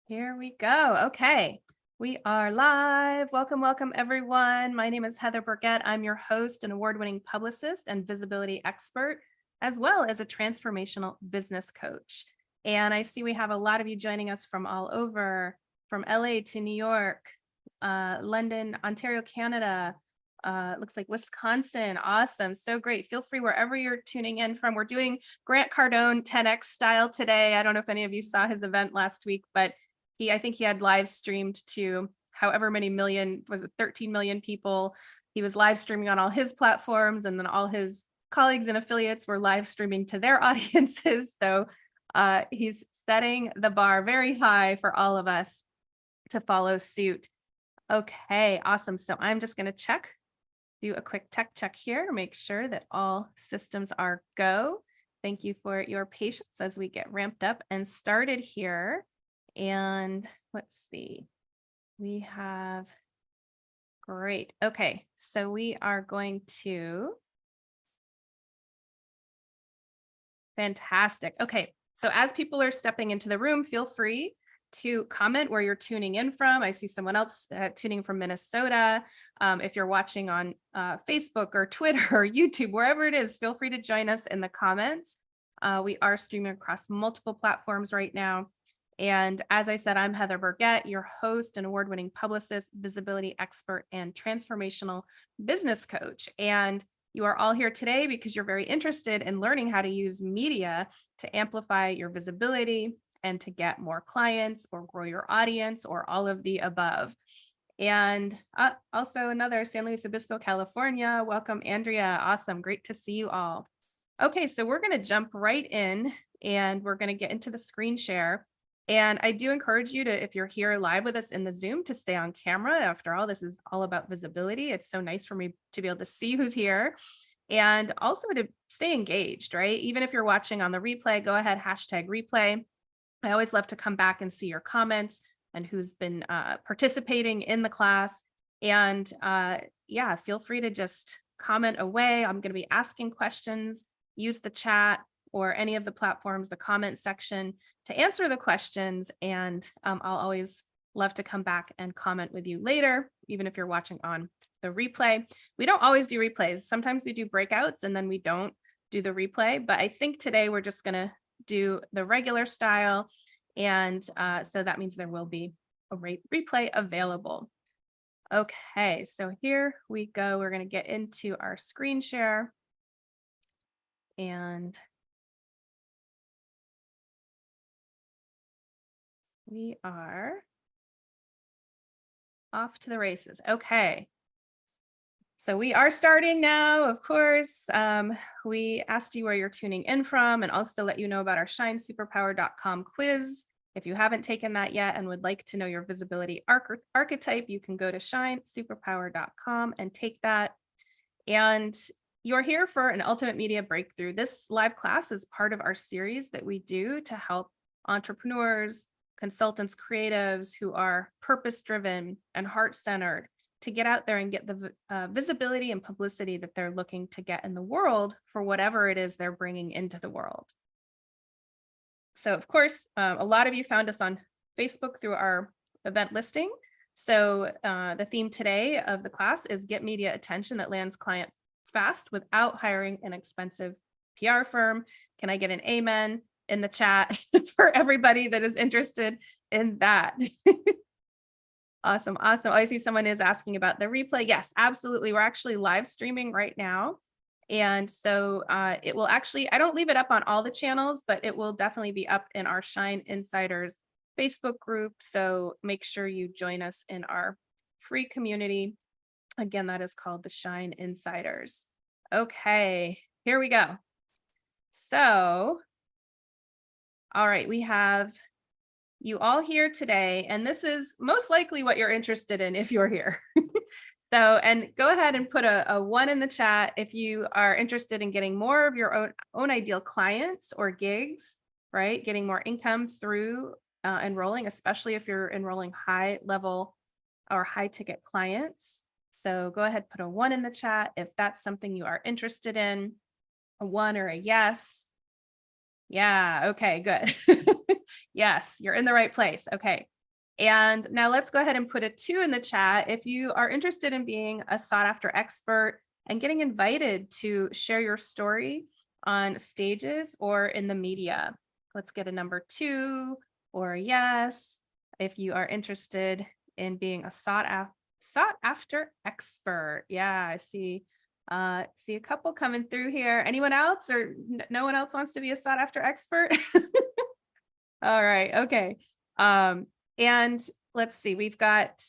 Here we go. Okay, we are live. Welcome, welcome, everyone. My name is Heather Burkett. I'm your host and award-winning publicist and visibility expert, as well as a transformational business coach. And I see we have a lot of you joining us from all over, from LA to New York, London, Ontario, Canada. Looks like Wisconsin. Awesome. So great. Feel free wherever you're tuning in from. We're doing Grant Cardone 10X style today. I don't know if any of you saw his event last week, but I think he had live streamed to however many million, was it 13 million people? He was live streaming on all his platforms, and then all his colleagues and affiliates were live streaming to their audiences. So he's setting the bar very high for all of us to follow suit. Okay, awesome. So I'm just going to do a quick tech check here, make sure that all systems are go. Thank you for your patience as we get ramped up and started here. And let's see, we have, great. Okay, so we are going to, fantastic. Okay, so as people are stepping into the room, feel free to comment where you're tuning in from. I see someone else tuning from Minnesota. If you're watching on Facebook or Twitter or YouTube, wherever it is, feel free to join us in the comments. We are streaming across multiple platforms right now. And as I said, I'm Heather Burkett, your host and award-winning publicist, visibility expert, and transformational business coach. And you are all here today because you're very interested in learning how to use media to amplify your visibility and to get more clients or grow your audience or all of the above. And also another San Luis Obispo, California. Welcome, Andrea. Awesome. Great to see you all. Okay, so we're going to jump right in and we're going to get into the screen share. And I do encourage you to, if you're here live with us in the Zoom, to stay on camera. After all, this is all about visibility. It's so nice for me to be able to see who's here and also to stay engaged, right? Even if you're watching on the replay, go ahead, #replay. I always love to come back and see your comments and who's been participating in the class. And yeah, feel free to just comment away. I'm going to be asking questions. Use the chat or any of the platforms, the comment section, to answer the questions. And I'll always love to come back and comment with you later, even if you're watching on the replay. We don't always do replays. Sometimes we do breakouts and then we don't do the replay. But I think today we're just going to do the regular style. And so that means there will be a replay available. Okay, so here we go. We're going to get into our screen share. And we are off to the races. Okay. So we are starting now, of course. We asked you where you're tuning in from and also let you know about our shinesuperpower.com quiz. If you haven't taken that yet and would like to know your visibility archetype, you can go to shinesuperpower.com and take that. And you're here for an ultimate media breakthrough. This live class is part of our series that we do to help entrepreneurs, consultants, creatives who are purpose-driven and heart-centered to get out there and get the visibility and publicity that they're looking to get in the world for whatever it is they're bringing into the world. So of course, a lot of you found us on Facebook through our event listing. So the theme today of the class is Get Media Attention That Lands Clients Fast Without Hiring an Expensive PR Firm. Can I get an amen in the chat for everybody that is interested in that? Awesome. Awesome. Oh, I see someone is asking about the replay. Yes, absolutely. We're actually live streaming right now. And so it will actually, I don't leave it up on all the channels, but it will definitely be up in our Shine Insiders Facebook group. So make sure you join us in our free community. Again, that is called the Shine Insiders. Okay, here we go. So, all right, we have you all here today, and this is most likely what you're interested in if you're here. So, and go ahead and put a 1 in the chat if you are interested in getting more of your own ideal clients or gigs, right? Getting more income through enrolling, especially if you're enrolling high level or high ticket clients. So go ahead, put a 1 in the chat if that's something you are interested in, a 1 or a yes. Yeah, okay, good. Yes, you're in the right place. Okay, And now let's go ahead and put a 2 in the chat if you are interested in being a sought after expert and getting invited to share your story on stages or in the media. Let's get a number 2 or a yes if you are interested in being a sought after expert. Yeah, I see a couple coming through here. Anyone else, or no one else wants to be a sought after expert? All right. Okay. And let's see, we've got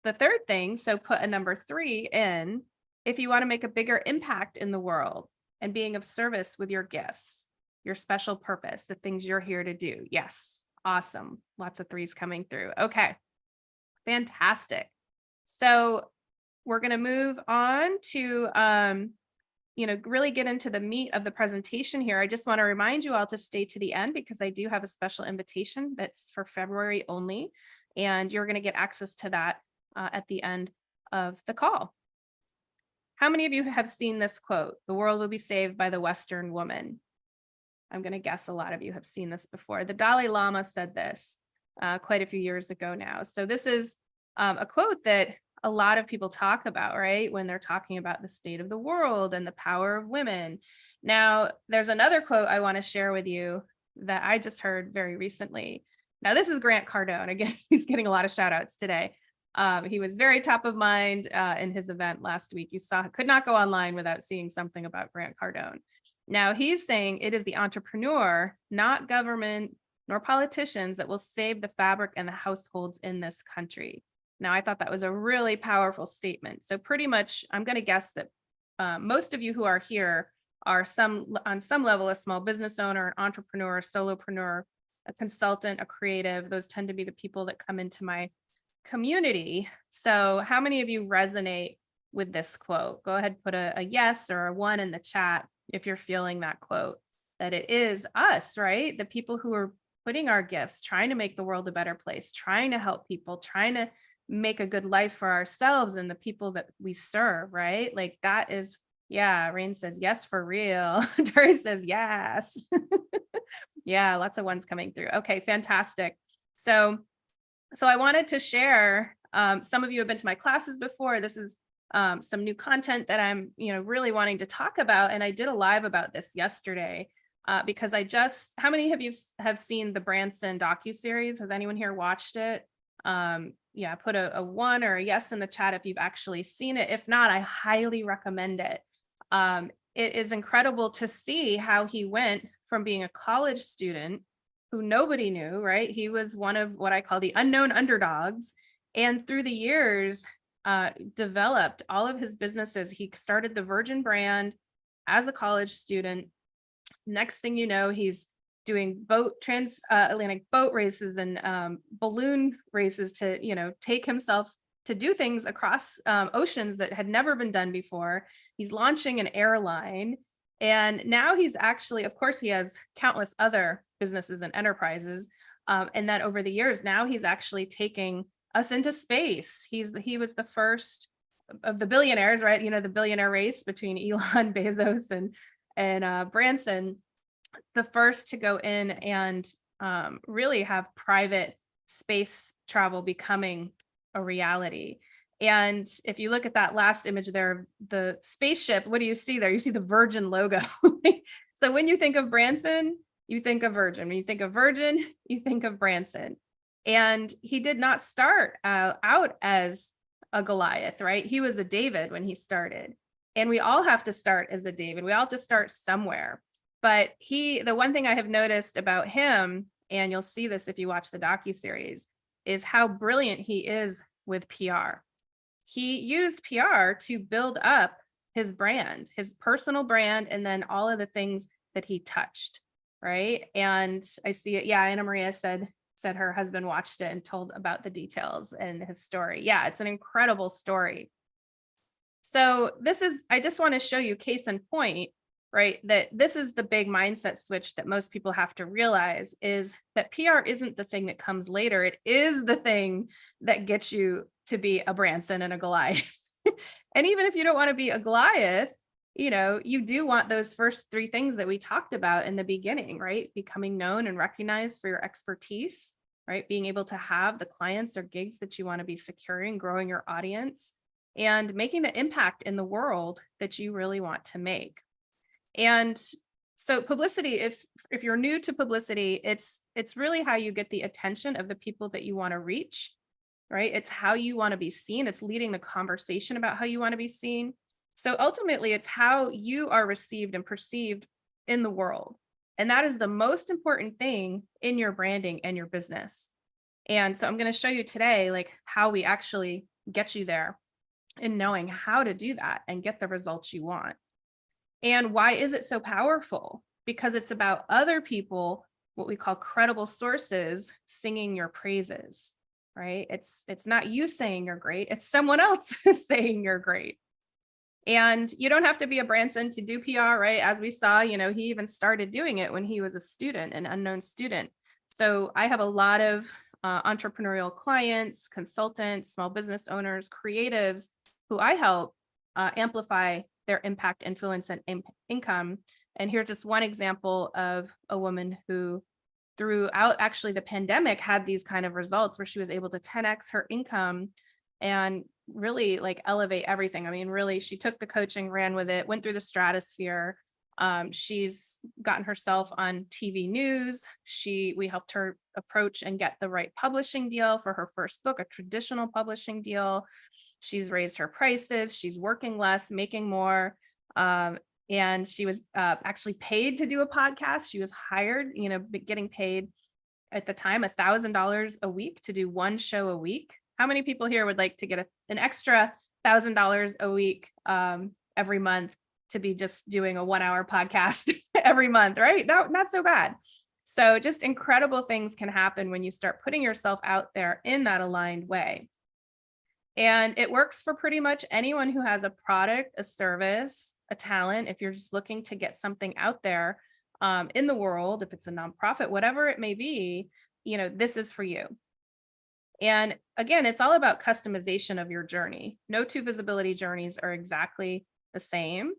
the third thing. So put a number 3 in if you want to make a bigger impact in the world and being of service with your gifts, your special purpose, the things you're here to do. Yes. Awesome. Lots of 3s coming through. Okay. Fantastic. So we're going to move on to, really get into the meat of the presentation here. I just want to remind you all to stay to the end because I do have a special invitation that's for February only, and you're going to get access to that at the end of the call. How many of you have seen this quote? The world will be saved by the Western woman. I'm going to guess a lot of you have seen this before. The Dalai Lama said this quite a few years ago now. So this is a quote that a lot of people talk about, right? When they're talking about the state of the world and the power of women. Now, there's another quote I want to share with you that I just heard very recently. Now, this is Grant Cardone. Again, he's getting a lot of shout outs today. He was very top of mind in his event last week. You could not go online without seeing something about Grant Cardone. Now, he's saying it is the entrepreneur, not government nor politicians, that will save the fabric and the households in this country. Now, I thought that was a really powerful statement. So pretty much, I'm going to guess that most of you who are here are on some level a small business owner, an entrepreneur, a solopreneur, a consultant, a creative. Those tend to be the people that come into my community. So how many of you resonate with this quote? Go ahead, put a yes or a 1 in the chat if you're feeling that quote, that it is us, right? The people who are putting our gifts, trying to make the world a better place, trying to help people, trying to make a good life for ourselves and the people that we serve, right? Like that is, yeah, Rain says yes for real. Dory says yes. Yeah, lots of 1s coming through. Okay, fantastic. So I wanted to share, some of you have been to my classes before. This is some new content that I'm, really wanting to talk about. And I did a live about this yesterday because how many of you have seen the Branson docuseries? Has anyone here watched it? Yeah, put a 1 or a yes in the chat if you've actually seen it. If not, I highly recommend it. It is incredible to see how he went from being a college student who nobody knew, right? He was one of what I call the unknown underdogs. And through the years, developed all of his businesses. He started the Virgin brand as a college student. Next thing you know, he's doing transatlantic boat races and balloon races to, take himself to do things across oceans that had never been done before. He's launching an airline. And now he's actually, of course, he has countless other businesses and enterprises. And then over the years, now he's actually taking us into space. He was the first of the billionaires, right? The billionaire race between Elon, Bezos, and Branson, the first to go in and really have private space travel becoming a reality. And if you look at that last image there, the spaceship, what do you see there? You see the Virgin logo. So when you think of Branson, you think of Virgin. When you think of Virgin, you think of Branson. And he did not start out as a Goliath, right? He was a David when he started. And we all have to start as a David. We all have to start somewhere. But the one thing I have noticed about him, and you'll see this if you watch the docuseries, is how brilliant he is with PR. He used PR to build up his brand, his personal brand, and then all of the things that he touched, right? And I see it. Yeah, Anna Maria said her husband watched it and told about the details and his story. Yeah, it's an incredible story. So I just want to show you case in point, right? That this is the big mindset switch that most people have to realize, is that PR isn't the thing that comes later. It is the thing that gets you to be a Branson and a Goliath. And even if you don't want to be a Goliath, you do want those first 3 things that we talked about in the beginning, right? Becoming known and recognized for your expertise, right? Being able to have the clients or gigs that you want to be securing, growing your audience, and making the impact in the world that you really want to make. And so publicity, if you're new to publicity, it's really how you get the attention of the people that you want to reach, right? It's how you want to be seen. It's leading the conversation about how you want to be seen. So ultimately, it's how you are received and perceived in the world. And that is the most important thing in your branding and your business. And so I'm going to show you today, like how we actually get you there and knowing how to do that and get the results you want. And why is it so powerful? Because it's about other people, what we call credible sources, singing your praises, right? It's not you saying you're great, it's someone else saying you're great. And you don't have to be a Branson to do PR, right? As we saw, he even started doing it when he was a student, an unknown student. So I have a lot of entrepreneurial clients, consultants, small business owners, creatives who I help amplify their impact, influence, and income. And here's just one example of a woman who, throughout actually the pandemic, had these kind of results where she was able to 10x her income and really like elevate everything. I mean, really, she took the coaching, ran with it, went through the stratosphere. She's gotten herself on TV news. We helped her approach and get the right publishing deal for her first book, a traditional publishing deal. She's raised her prices. She's working less, making more. And she was actually paid to do a podcast. She was hired, getting paid at the time $1,000 a week to do one show a week. How many people here would like to get an extra $1,000 a week every month to be just doing a 1-hour podcast every month, right? No, not so bad. So just incredible things can happen when you start putting yourself out there in that aligned way. And it works for pretty much anyone who has a product, a service, a talent. If you're just looking to get something out there in the world, if it's a nonprofit, whatever it may be, this is for you. And again, it's all about customization of your journey. No two visibility journeys are exactly the same.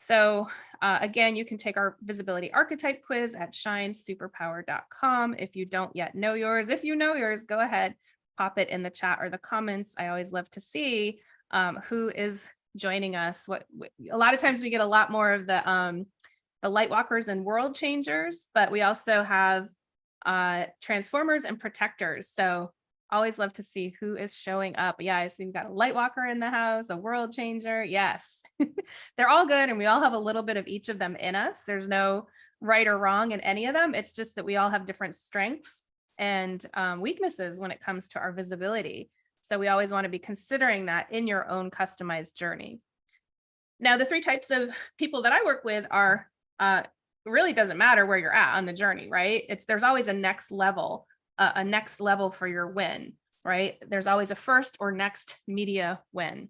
So again, you can take our visibility archetype quiz at shinesuperpower.com. If you don't yet know yours, if you know yours, go ahead, pop it in the chat or the comments. I always love to see who is joining us. A lot of times we get a lot more of the light walkers and world changers, but we also have transformers and protectors. So always love to see who is showing up. Yeah, I see we've got a light walker in the house, a world changer. Yes, they're all good. And we all have a little bit of each of them in us. There's no right or wrong in any of them. It's just that we all have different strengths and weaknesses when it comes to our visibility. So we always want to be considering that in your own customized journey. Now, the 3 types of people that I work with are, really doesn't matter where you're at on the journey, right? There's always a next level for your win, right? There's always a first or next media win.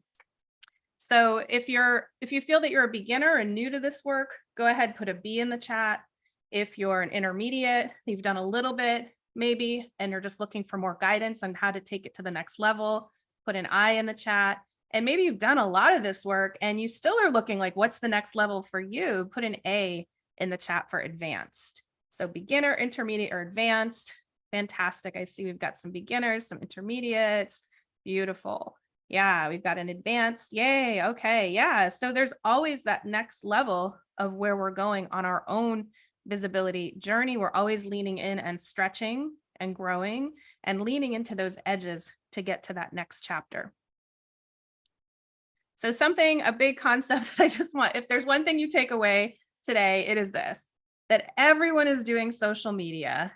So if you feel that you're a beginner and new to this work, go ahead, put a B in the chat. If you're an intermediate, you've done a little bit maybe, and you're just looking for more guidance on how to take it to the next level, put an I in the chat. And maybe you've done a lot of this work and you still are looking like, what's the next level for you? Put an A in the chat for advanced. So beginner, intermediate, or advanced. Fantastic. I see we've got some beginners, some intermediates. Beautiful. Yeah, we've got an advanced. Yay. Okay. Yeah. So there's always that next level of where we're going on our own visibility journey. We're always leaning in and stretching and growing and leaning into those edges to get to that next chapter. So a big concept that I just want, if there's one thing you take away today, it is this, that everyone is doing social media.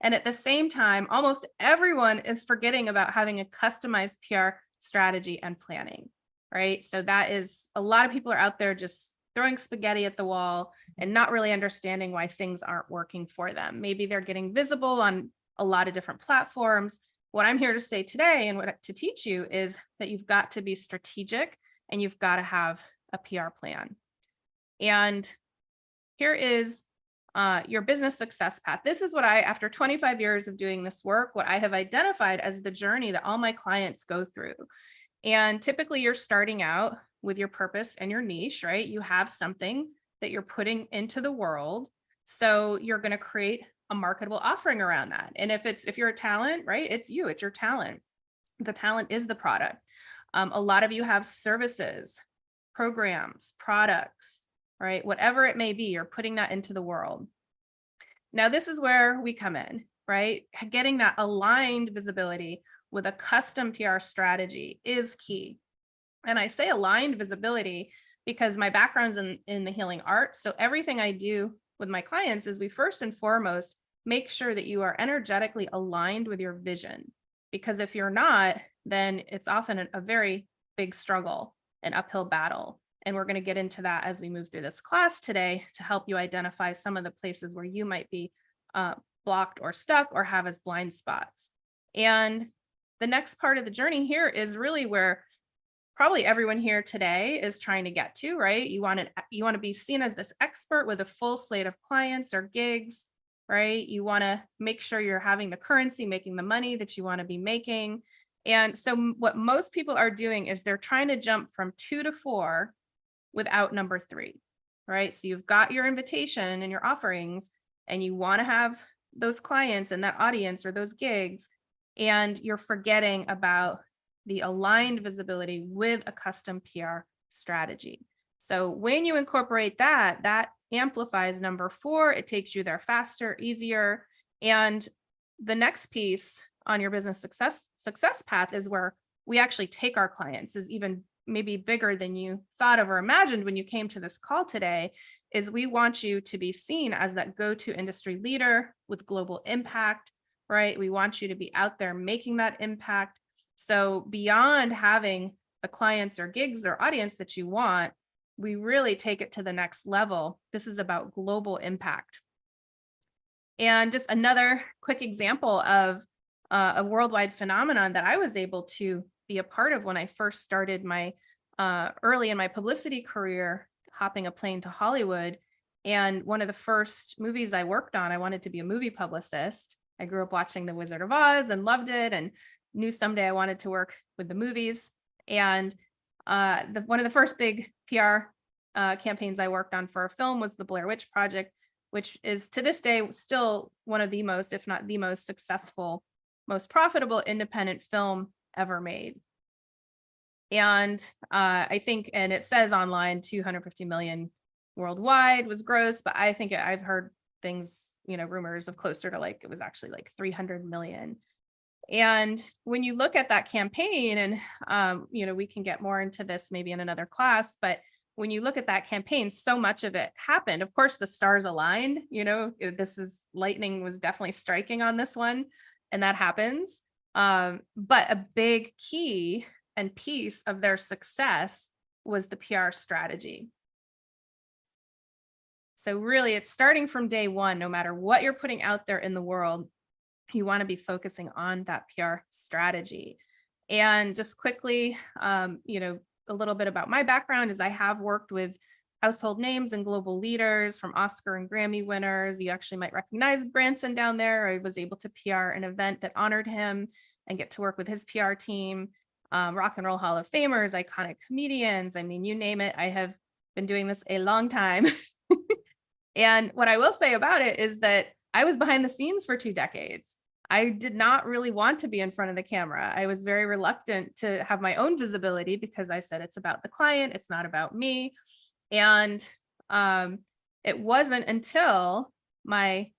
And at the same time, almost everyone is forgetting about having a customized PR strategy and planning, right? So that is, a lot of people are out there just throwing spaghetti at the wall and not really understanding why things aren't working for them. Maybe they're getting visible on a lot of different platforms. What I'm here to say today and what to teach you is that you've got to be strategic and you've got to have a PR plan. And here is your business success path. This is what after 25 years of doing this work, what I have identified as the journey that all my clients go through. And typically you're starting out with your purpose and your niche, right? You have something that you're putting into the world. So you're going to create a marketable offering around that. And if you're a talent, right, it's your talent. The talent is the product. A lot of you have services, programs, products, right? Whatever it may be, you're putting that into the world. Now, this is where we come in, right? Getting that aligned visibility with a custom PR strategy is key. And I say aligned visibility because my background's in the healing arts. So everything I do with my clients is we first and foremost make sure that you are energetically aligned with your vision. Because if you're not, then it's often a very big struggle, an uphill battle. And we're going to get into that as we move through this class today to help you identify some of the places where you might be blocked or stuck or have as blind spots. And the next part of the journey here is really where probably everyone here today is trying to get to, right? You want to be seen as this expert with a full slate of clients or gigs, right? You want to make sure you're having the currency, making the money that you want to be making. And so what most people are doing is they're trying to jump from 2 to 4 without number 3, right? So you've got your invitation and your offerings, and you want to have those clients and that audience or those gigs, and you're forgetting about the aligned visibility with a custom PR strategy. So when you incorporate that, that amplifies number 4. It takes you there faster, easier. And the next piece on your business success path is where we actually take our clients, is even maybe bigger than you thought of or imagined when you came to this call today, is we want you to be seen as that go-to industry leader with global impact, right? We want you to be out there making that impact. So beyond having the clients or gigs or audience that you want, we really take it to the next level. This is about global impact. And just another quick example of a worldwide phenomenon that I was able to be a part of when I first started my early in my publicity career, hopping a plane to Hollywood. And one of the first movies I worked on, I wanted to be a movie publicist. I grew up watching The Wizard of Oz and loved it, and knew someday I wanted to work with the movies. And one of the first big PR campaigns I worked on for a film was the Blair Witch Project, which is to this day still one of the most, if not the most successful, most profitable independent film ever made. And I think, and it says online 250 million worldwide was gross, but I think I've heard things, rumors of closer to it was actually like 300 million. And when you look at that campaign, and we can get more into this maybe in another class, but when you look at that campaign, so much of it happened. Of course, the stars aligned, lightning was definitely striking on this one, and that happens. But a big key and piece of their success was the PR strategy. So really, it's starting from day one. No matter what you're putting out there in the world, you want to be focusing on that PR strategy. And just quickly, a little bit about my background is I have worked with household names and global leaders, from Oscar and Grammy winners. You actually might recognize Branson down there. I was able to PR an event that honored him and get to work with his PR team. Rock and Roll Hall of Famers, iconic comedians. I mean, you name it. I have been doing this a long time. And what I will say about it is that I was behind the scenes for 2 decades. I did not really want to be in front of the camera. I was very reluctant to have my own visibility because I said it's about the client, it's not about me. And it wasn't until my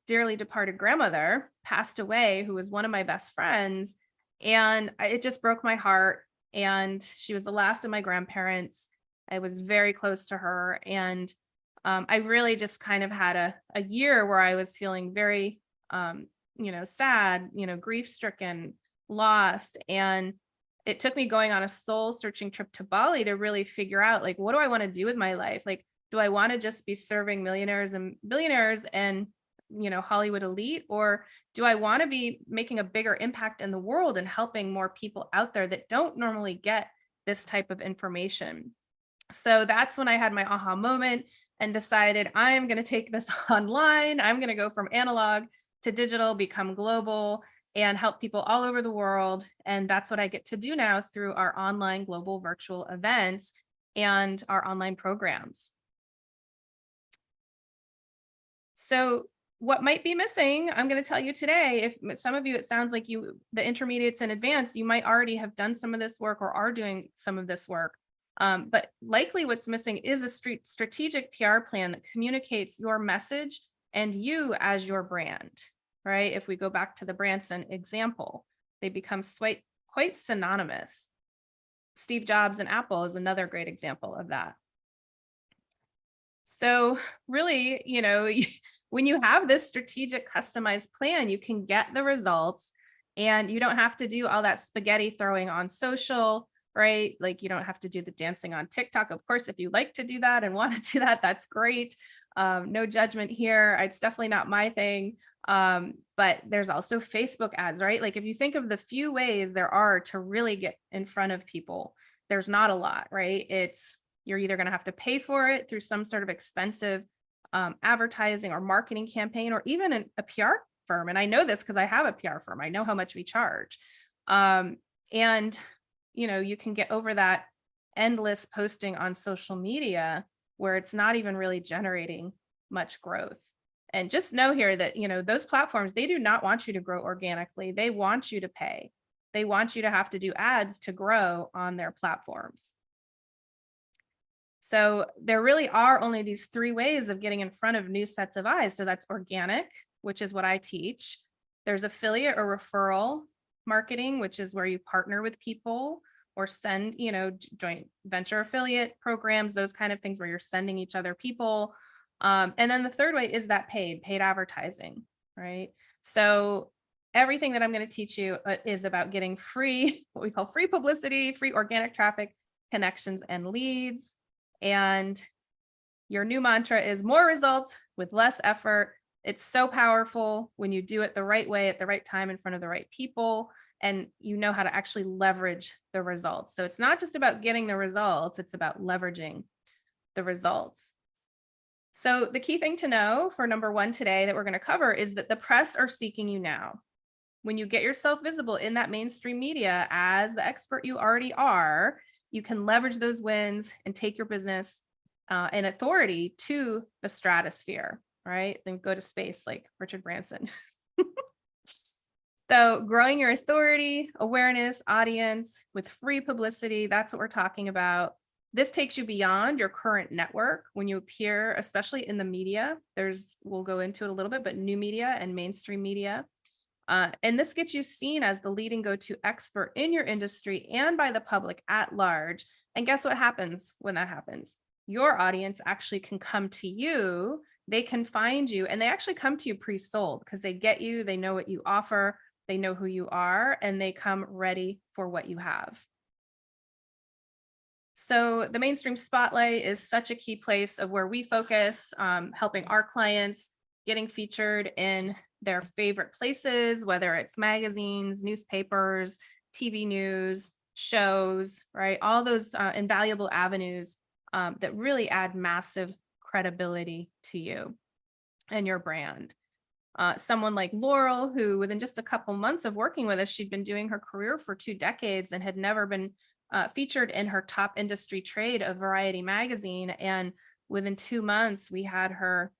dearly departed grandmother passed away, who was one of my best friends, and it just broke my heart. And she was the last of my grandparents. I was very close to her, and I really just kind of had a year where I was feeling very sad, grief-stricken, lost. And it took me going on a soul-searching trip to Bali to really figure out, what do I want to do with my life? Do I want to just be serving millionaires and billionaires and, Hollywood elite? Or do I want to be making a bigger impact in the world and helping more people out there that don't normally get this type of information? So that's when I had my aha moment and decided I'm going to take this online. I'm going to go from analog to digital, become global, and help people all over the world. And that's what I get to do now through our online global virtual events and our online programs. So what might be missing, I'm going to tell you today. If some of you, it sounds like the intermediates and advanced, you might already have done some of this work or are doing some of this work. But likely what's missing is a strategic PR plan that communicates your message and you as your brand, right? If we go back to the Branson example, they become quite synonymous. Steve Jobs and Apple is another great example of that. So really, when you have this strategic customized plan, you can get the results and you don't have to do all that spaghetti throwing on social, right? Like you don't have to do the dancing on TikTok. Of course, if you like to do that and want to do that, that's great. No judgment here. It's definitely not my thing. But there's also Facebook ads, right? Like if you think of the few ways there are to really get in front of people, there's not a lot, right? You're either going to have to pay for it through some sort of expensive advertising or marketing campaign, or even a PR firm. And I know this because I have a PR firm. I know how much we charge. And you can get over that endless posting on social media where it's not even really generating much growth. And just know here that, those platforms, they do not want you to grow organically. They want you to pay. They want you to have to do ads to grow on their platforms. So there really are only these three ways of getting in front of new sets of eyes. So that's organic, which is what I teach. There's affiliate or referral marketing, which is where you partner with people or send, joint venture affiliate programs, those kind of things where you're sending each other people. And then the third way is that paid advertising, right? So everything that I'm going to teach you is about getting free, what we call free publicity, free organic traffic, connections, and leads. And your new mantra is more results with less effort. It's so powerful when you do it the right way at the right time in front of the right people, and you know how to actually leverage the results. So it's not just about getting the results, it's about leveraging the results. So the key thing to know for number one today that we're going to cover is that the press are seeking you now. When you get yourself visible in that mainstream media as the expert you already are, you can leverage those wins and take your business and authority to the stratosphere, right? Then go to space like Richard Branson. So growing your authority, awareness, audience with free publicity, that's what we're talking about. This takes you beyond your current network when you appear, especially in the media. We'll go into it a little bit, but new media and mainstream media. And this gets you seen as the leading go-to expert in your industry and by the public at large. And guess what happens when that happens? Your audience actually can come to you, they can find you, and they actually come to you pre-sold because they get you, they know what you offer, they know who you are, and they come ready for what you have. So the mainstream spotlight is such a key place of where we focus, helping our clients getting featured in their favorite places, whether it's magazines, newspapers, TV news, shows, right? All those invaluable avenues that really add massive credibility to you and your brand. Someone like Laurel, who within just a couple months of working with us, she'd been doing her career for 2 decades and had never been featured in her top industry trade of Variety magazine. And within 2 months, we had her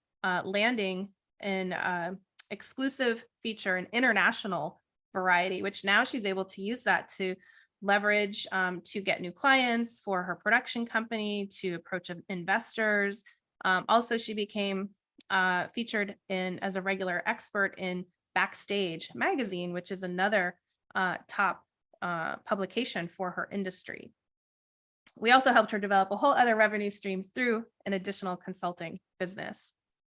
landing in exclusive feature in international Variety, which now she's able to use that to leverage to get new clients for her production company, to approach investors. Also, she became featured as a regular expert in Backstage magazine, which is another top publication for her industry. We also helped her develop a whole other revenue streams through an additional consulting business.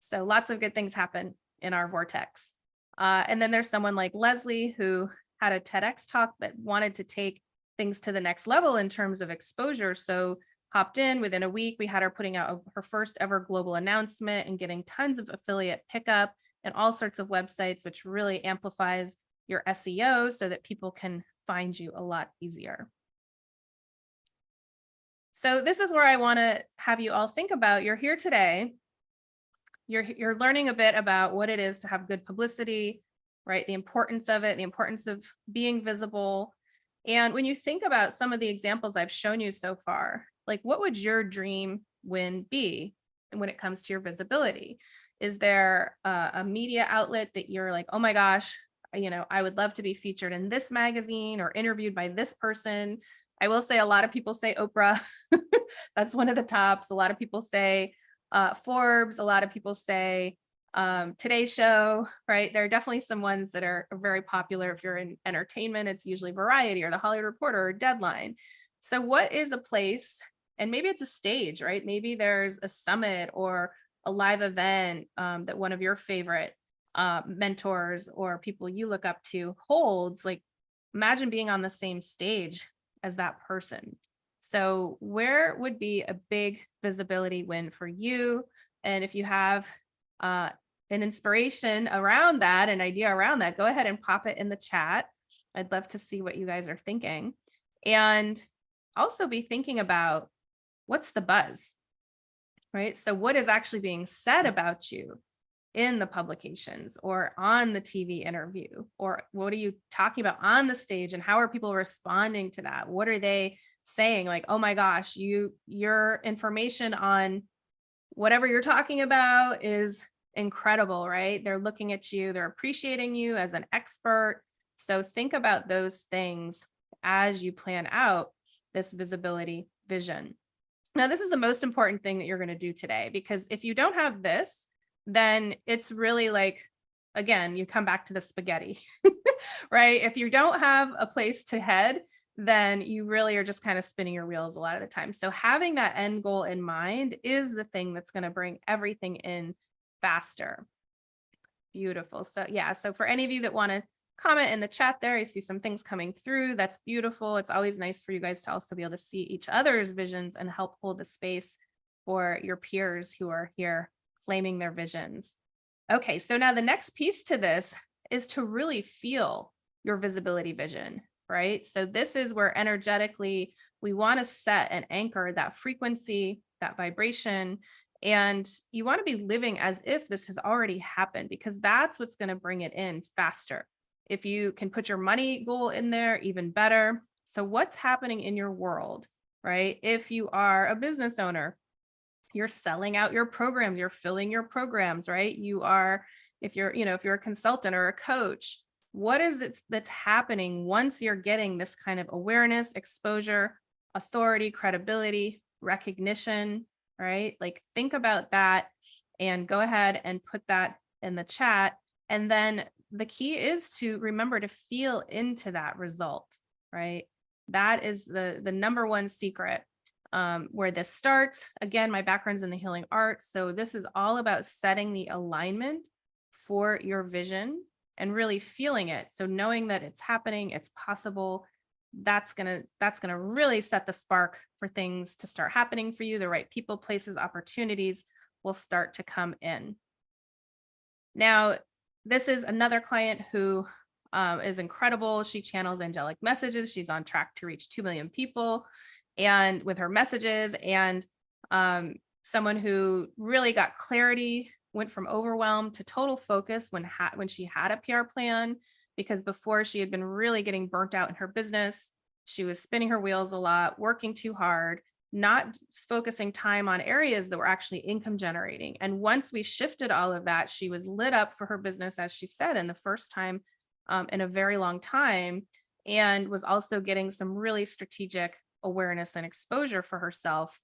So lots of good things happen in our vortex. And then there's someone like Leslie who had a TEDx talk that wanted to take things to the next level in terms of exposure. So hopped in within a week, we had her putting out her first ever global announcement and getting tons of affiliate pickup and all sorts of websites, which really amplifies your SEO so that people can find you a lot easier. So this is where I want to have you all think about. You're here today. You're learning a bit about what it is to have good publicity, right? The importance of it, the importance of being visible. And when you think about some of the examples I've shown you so far, like what would your dream win be when it comes to your visibility? Is there a media outlet that you're like, oh my gosh, I would love to be featured in this magazine or interviewed by this person? I will say a lot of people say Oprah. That's one of the tops. A lot of people say Forbes. A lot of people say Today's Show, right? There are definitely some ones that are very popular. If you're in entertainment, it's usually Variety or the Hollywood Reporter or Deadline. So what is a place, and maybe it's a stage, right? Maybe there's a summit or a live event that one of your favorite mentors or people you look up to holds. Like, imagine being on the same stage as that person. So where would be a big visibility win for you? And if you have an inspiration around that, an idea around that, go ahead and pop it in the chat. I'd love to see what you guys are thinking. And also be thinking about what's the buzz, right? So what is actually being said about you in the publications or on the TV interview, or what are you talking about on the stage, and how are people responding to that? What are they saying? Like, oh my gosh, your information on whatever you're talking about is incredible, right? They're looking at you, they're appreciating you as an expert. So think about those things as you plan out this visibility vision. Now, this is the most important thing that you're going to do today, because if you don't have this, then it's really like, again, you come back to the spaghetti, right? If you don't have a place to head, then you really are just kind of spinning your wheels a lot of the time. So having that end goal in mind is the thing that's going to bring everything in faster. Beautiful. So yeah, so for any of you that want to comment in the chat there, I see some things coming through. That's beautiful. It's always nice for you guys to also be able to see each other's visions and help hold the space for your peers who are here claiming their visions. Okay, so now the next piece to this is to really feel your visibility vision, right? So this is where energetically we want to set and anchor that frequency, that vibration, and you want to be living as if this has already happened, because that's what's going to bring it in faster. If you can put your money goal in there, even better. So what's happening in your world, right? If you are a business owner, you're selling out your programs, you're filling your programs, right? You are, if you're a consultant or a coach, what is it that's happening once you're getting this kind of awareness, exposure, authority, credibility, recognition, right? Like, think about that and go ahead and put that in the chat. And then the key is to remember to feel into that result, right? That is the number one secret. Where this starts. Again, my background's in the healing arts. So this is all about setting the alignment for your vision and really feeling it. So knowing that it's happening, it's possible, that's gonna really set the spark for things to start happening for you. The right people, places, opportunities will start to come in. Now, this is another client who is incredible. She channels angelic messages. She's on track to reach 2 million people and with her messages, and someone who really got clarity, went from overwhelm to total focus when she had a PR plan, because before she had been really getting burnt out in her business. She was spinning her wheels a lot, working too hard, not focusing time on areas that were actually income generating. And once we shifted all of that, she was lit up for her business, as she said, in the first time in a very long time, and was also getting some really strategic awareness and exposure for herself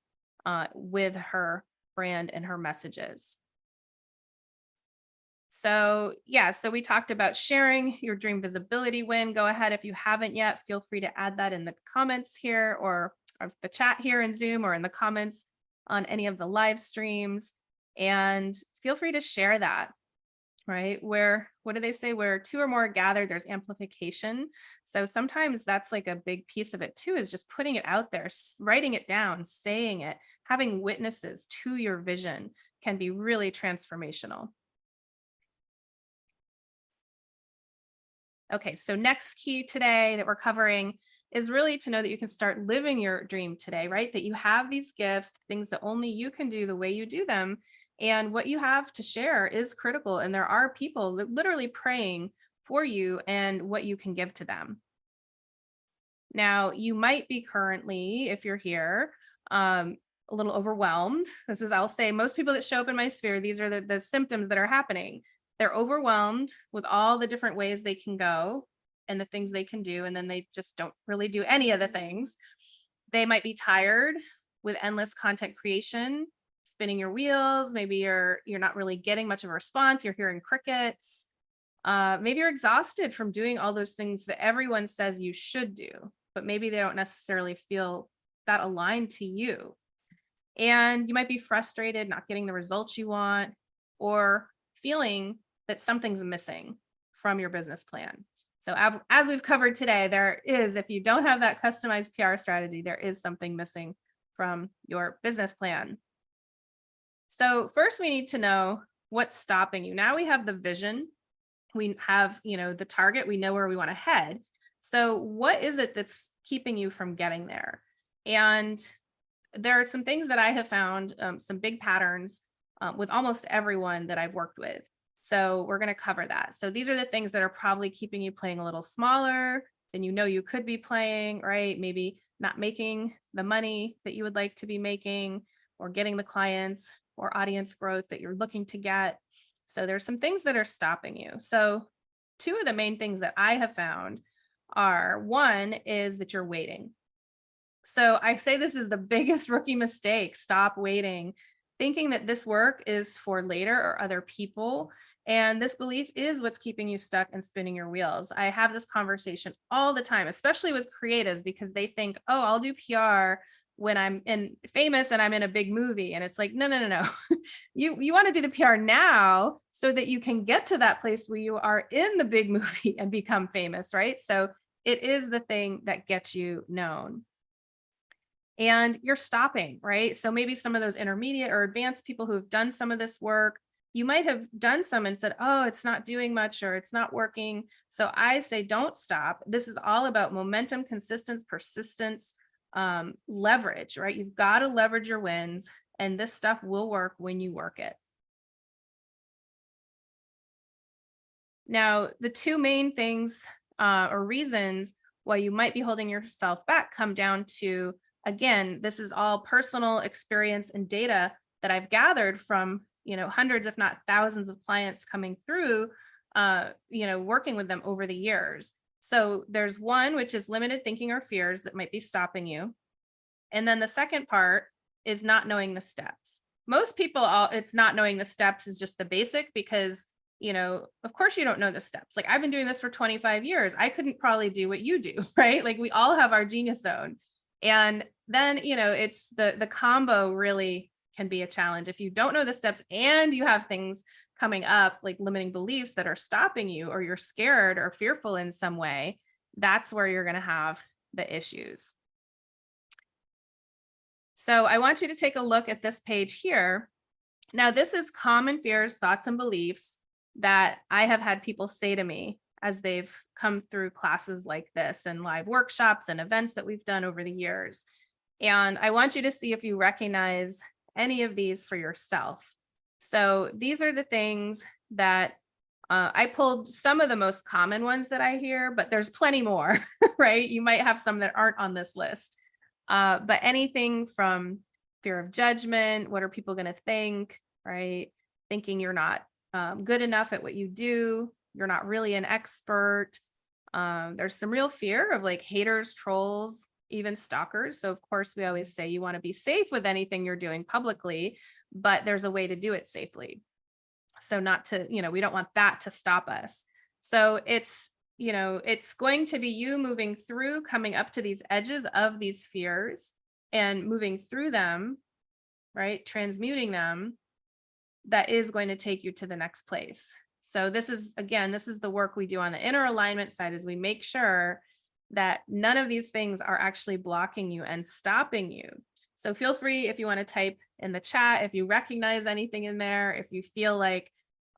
with her brand and her messages. So yeah, so we talked about sharing your dream visibility win. Go ahead, if you haven't yet, feel free to add that in the comments here, or the chat here in Zoom, or in the comments on any of the live streams, and feel free to share that. Right? Where, what do they say? Where two or more gather, there's amplification. So sometimes that's like a big piece of it too, is just putting it out there, writing it down, saying it, having witnesses to your vision can be really transformational. Okay, so next key today that we're covering is really to know that you can start living your dream today, right? That you have these gifts, things that only you can do the way you do them. And what you have to share is critical. And there are people literally praying for you and what you can give to them. Now, you might be currently, if you're here, a little overwhelmed. I'll say most people that show up in my sphere, these are the symptoms that are happening. They're overwhelmed with all the different ways they can go and the things they can do. And then they just don't really do any of the things. They might be tired with endless content creation, spinning your wheels. Maybe you're not really getting much of a response. You're hearing crickets. Maybe you're exhausted from doing all those things that everyone says you should do, but maybe they don't necessarily feel that aligned to you. And you might be frustrated, not getting the results you want, or feeling that something's missing from your business plan. So as we've covered today, there is, if you don't have that customized PR strategy, there is something missing from your business plan. So first we need to know what's stopping you. Now we have the vision. We have, the target, we know where we want to head. So what is it that's keeping you from getting there? And there are some things that I have found, some big patterns with almost everyone that I've worked with. So we're going to cover that. So these are the things that are probably keeping you playing a little smaller than you could be playing, right? Maybe not making the money that you would like to be making, or getting the clients or audience growth that you're looking to get. So there's some things that are stopping you. So two of the main things that I have found are, one is that you're waiting. So I say this is the biggest rookie mistake. Stop waiting, thinking that this work is for later or other people. And this belief is what's keeping you stuck and spinning your wheels. I have this conversation all the time, especially with creatives, because they think, oh, I'll do PR when I'm famous and I'm in a big movie. And it's like, no. You want to do the PR now so that you can get to that place where you are in the big movie and become famous, right? So it is the thing that gets you known. And you're stopping, right? So maybe some of those intermediate or advanced people who have done some of this work, you might have done some and said, oh, it's not doing much, or it's not working. So I say, don't stop. This is all about momentum, consistency, persistence, leverage, right? You've got to leverage your wins, and this stuff will work when you work it. Now, the two main things or reasons why you might be holding yourself back come down to, again, this is all personal experience and data that I've gathered from, hundreds, if not thousands of clients coming through, working with them over the years. So there's one, which is limited thinking or fears that might be stopping you. And then the second part is not knowing the steps. Most people, it's not knowing the steps is just the basic, because of course you don't know the steps. Like, I've been doing this for 25 years. I couldn't probably do what you do, right? Like, we all have our genius zone. And then, it's the combo really can be a challenge. If you don't know the steps and you have things coming up, like limiting beliefs that are stopping you, or you're scared or fearful in some way, that's where you're going to have the issues. So I want you to take a look at this page here. Now, this is common fears, thoughts, and beliefs that I have had people say to me as they've come through classes like this and live workshops and events that we've done over the years. And I want you to see if you recognize any of these for yourself. So these are the things that I pulled some of the most common ones that I hear, but there's plenty more, right? You might have some that aren't on this list. But anything from fear of judgment, what are people going to think, right? Thinking you're not good enough at what you do, you're not really an expert. There's some real fear of like haters, trolls, even stalkers. So of course, we always say you want to be safe with anything you're doing publicly, but there's a way to do it safely. So not to, we don't want that to stop us. So it's going to be you moving through, coming up to these edges of these fears and moving through them, right? Transmuting them. That is going to take you to the next place. So this is the work we do on the inner alignment side, is we make sure that none of these things are actually blocking you and stopping you. So feel free, if you want to type in the chat, if you recognize anything in there, if you feel like,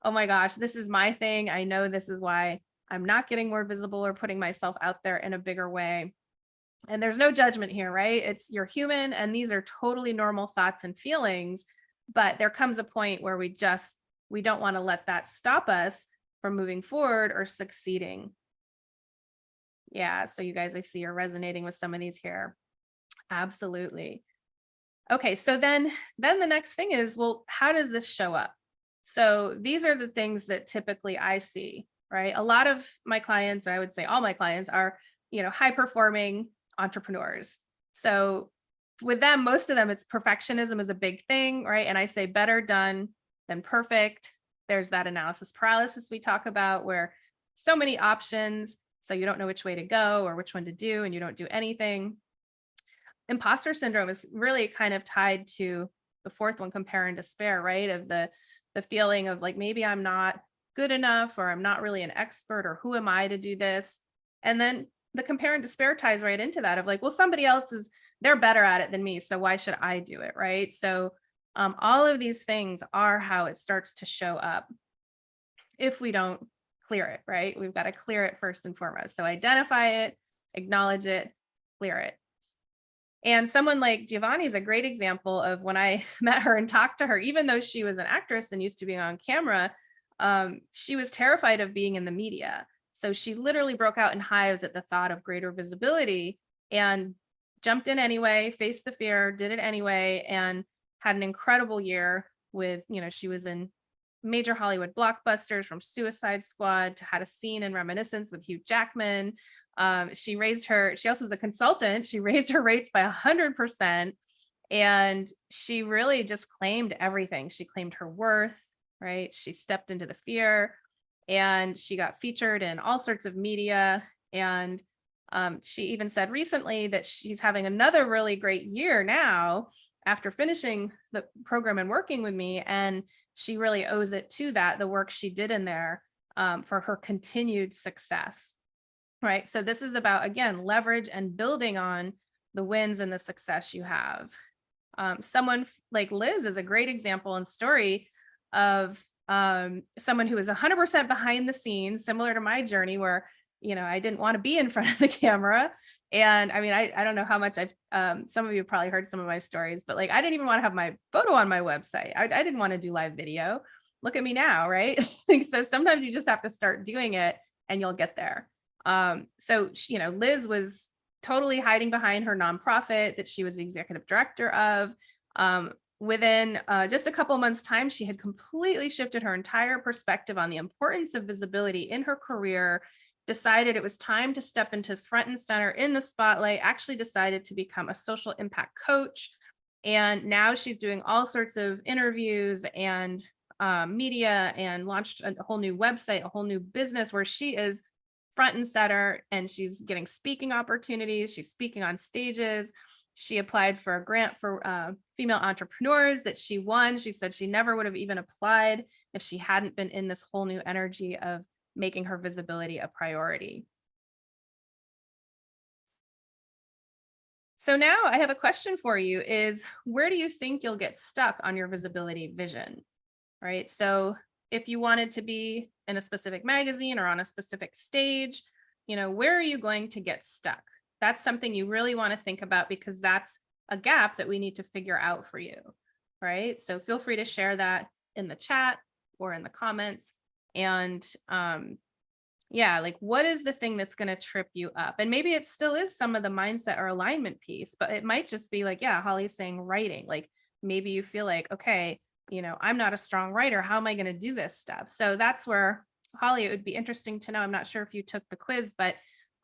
oh my gosh, this is my thing. I know this is why I'm not getting more visible or putting myself out there in a bigger way. And there's no judgment here, right? You're human, and these are totally normal thoughts and feelings, but there comes a point where we don't want to let that stop us from moving forward or succeeding. Yeah, so you guys, I see you're resonating with some of these here. Absolutely. Okay, so then the next thing is, well, how does this show up? So these are the things that typically I see, right? A lot of my clients, or I would say all my clients are, high performing entrepreneurs. So with them, most of them, it's perfectionism is a big thing, right? And I say better done than perfect. There's that analysis paralysis we talk about where so many options, so you don't know which way to go or which one to do, and you don't do anything. Imposter syndrome is really kind of tied to the fourth one, compare and despair, right? Of the feeling of like, maybe I'm not good enough, or I'm not really an expert, or who am I to do this? And then the compare and despair ties right into that of like, well, somebody else they're better at it than me, so why should I do it, right? So all of these things are how it starts to show up if we don't clear it, right? We've got to clear it first and foremost. So identify it, acknowledge it, clear it. And someone like Giovanni is a great example of when I met her and talked to her, even though she was an actress and used to being on camera, she was terrified of being in the media. So she literally broke out in hives at the thought of greater visibility and jumped in anyway, faced the fear, did it anyway, and had an incredible year with, she was in major Hollywood blockbusters, from Suicide Squad to had a scene in Reminiscence with Hugh Jackman. She also is a consultant. She raised her rates by 100%. And she really just claimed everything. She claimed her worth, right? She stepped into the fear, and she got featured in all sorts of media. And she even said recently that she's having another really great year now after finishing the program and working with me. And she really owes it to the work she did in there for her continued success. Right. So this is about, again, leverage and building on the wins and the success you have. Someone like Liz is a great example and story of someone who is 100% behind the scenes, similar to my journey where, I didn't want to be in front of the camera. And I mean, I don't know how much some of you have probably heard some of my stories, but like, I didn't even want to have my photo on my website. I didn't want to do live video. Look at me now, right? So sometimes you just have to start doing it and you'll get there. So, Liz was totally hiding behind her nonprofit that she was the executive director of. Within just a couple months' time, she had completely shifted her entire perspective on the importance of visibility in her career, decided it was time to step into front and center in the spotlight, actually decided to become a social impact coach. And now she's doing all sorts of interviews and media, and launched a whole new website, a whole new business where she is front and center, and she's getting speaking opportunities. She's speaking on stages. She applied for a grant for female entrepreneurs that she won. She said she never would have even applied if she hadn't been in this whole new energy of making her visibility a priority. So now I have a question for you is, where do you think you'll get stuck on your visibility vision, right? So if you wanted to be in a specific magazine or on a specific stage, where are you going to get stuck? That's something you really want to think about, because that's a gap that we need to figure out for you, right? So feel free to share that in the chat or in the comments. And like, what is the thing that's going to trip you up? And maybe it still is some of the mindset or alignment piece, but it might just be like, yeah, Holly's saying writing. Like maybe you feel like, okay, I'm not a strong writer. How am I going to do this stuff? So that's where, Holly, it would be interesting to know. I'm not sure if you took the quiz, but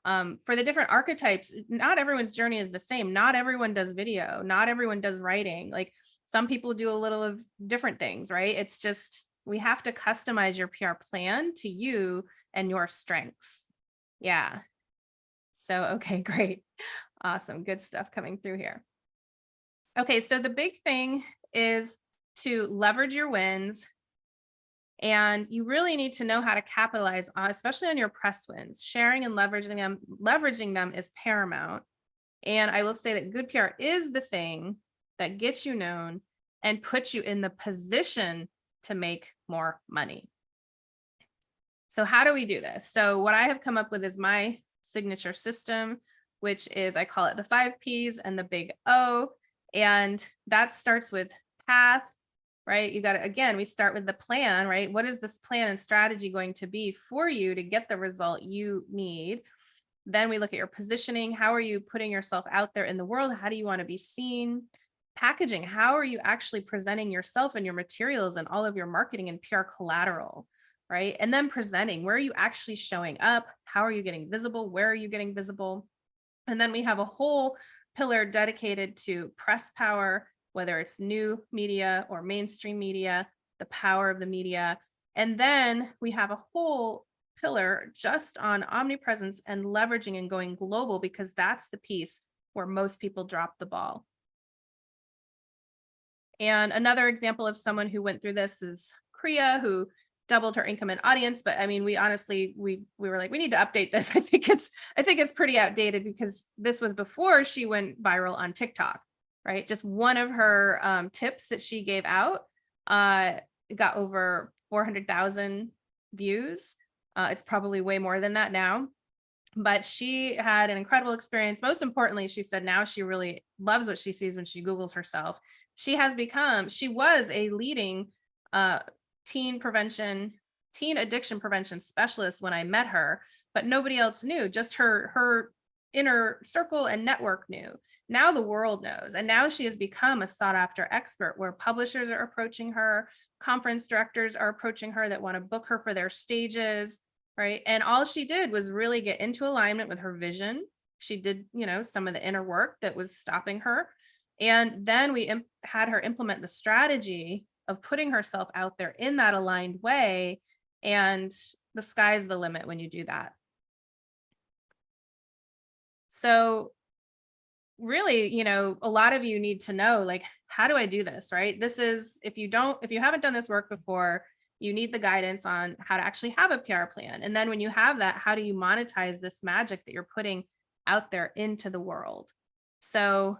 for the different archetypes, not everyone's journey is the same. Not everyone does video. Not everyone does writing. Like some people do a little of different things, right? It's just, we have to customize your PR plan to you and your strengths. Yeah. So, okay, great. Awesome. Good stuff coming through here. Okay. So the big thing is to leverage your wins. And you really need to know how to capitalize on, especially on your press wins. Sharing and leveraging them is paramount. And I will say that good PR is the thing that gets you known and puts you in the position to make more money. So how do we do this? So what I have come up with is my signature system, which is, I call it the 5 Ps and the big O. And that starts with path, right? You got to, again, we start with the plan, right? What is this plan and strategy going to be for you to get the result you need? Then we look at your positioning. How are you putting yourself out there in the world? How do you want to be seen? packaging. How are you actually presenting yourself and your materials and all of your marketing and PR collateral, right? And then presenting, where are you actually showing up? How are you getting visible? Where are you getting visible? And then we have a whole pillar dedicated to press power, whether it's new media or mainstream media, the power of the media. And then we have a whole pillar just on omnipresence and leveraging and going global, because that's the piece where most people drop the ball. And another example of someone who went through this is Kriya, who doubled her income and audience. But I mean, we honestly, we were like, we need to update this. I think it's pretty outdated, because this was before she went viral on TikTok, right? Just one of her tips that she gave out got over 400,000 views. It's probably way more than that now. But she had an incredible experience. Most importantly, she said now she really loves what she sees when she Googles herself. She was a leading teen addiction prevention specialist when I met her, but nobody else knew. Just her inner circle and network knew. Now the world knows. And now she has become a sought after expert, where publishers are approaching her, conference directors are approaching her that want to book her for their stages, right? And all she did was really get into alignment with her vision. She did, some of the inner work that was stopping her. And then we had her implement the strategy of putting herself out there in that aligned way. And the sky's the limit when you do that. So really, a lot of you need to know, like, how do I do this, right? This is, if you haven't done this work before, you need the guidance on how to actually have a PR plan. And then when you have that, how do you monetize this magic that you're putting out there into the world? So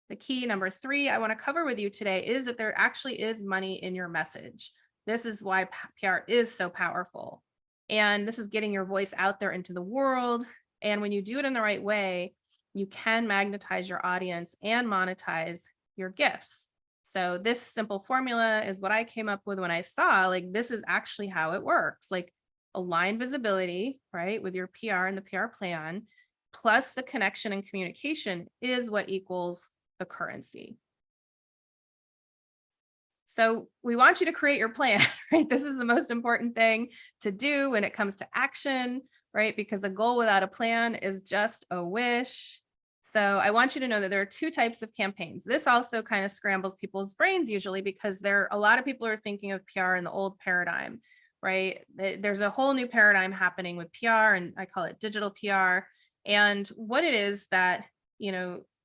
the key number 3 I want to cover with you today is that there actually is money in your message. This is why PR is so powerful. And this is getting your voice out there into the world. And when you do it in the right way, you can magnetize your audience and monetize your gifts. So this simple formula is what I came up with when I saw, like, this is actually how it works. Like, align visibility, right, with your PR and the PR plan, plus the connection and communication is what equals the currency. So we want you to create your plan, right? This is the most important thing to do when it comes to action, right? Because a goal without a plan is just a wish. So I want you to know that there are 2 types of campaigns. This also kind of scrambles people's brains usually, because a lot of people are thinking of PR in the old paradigm, right? There's a whole new paradigm happening with PR, and I call it digital PR. And what it is that,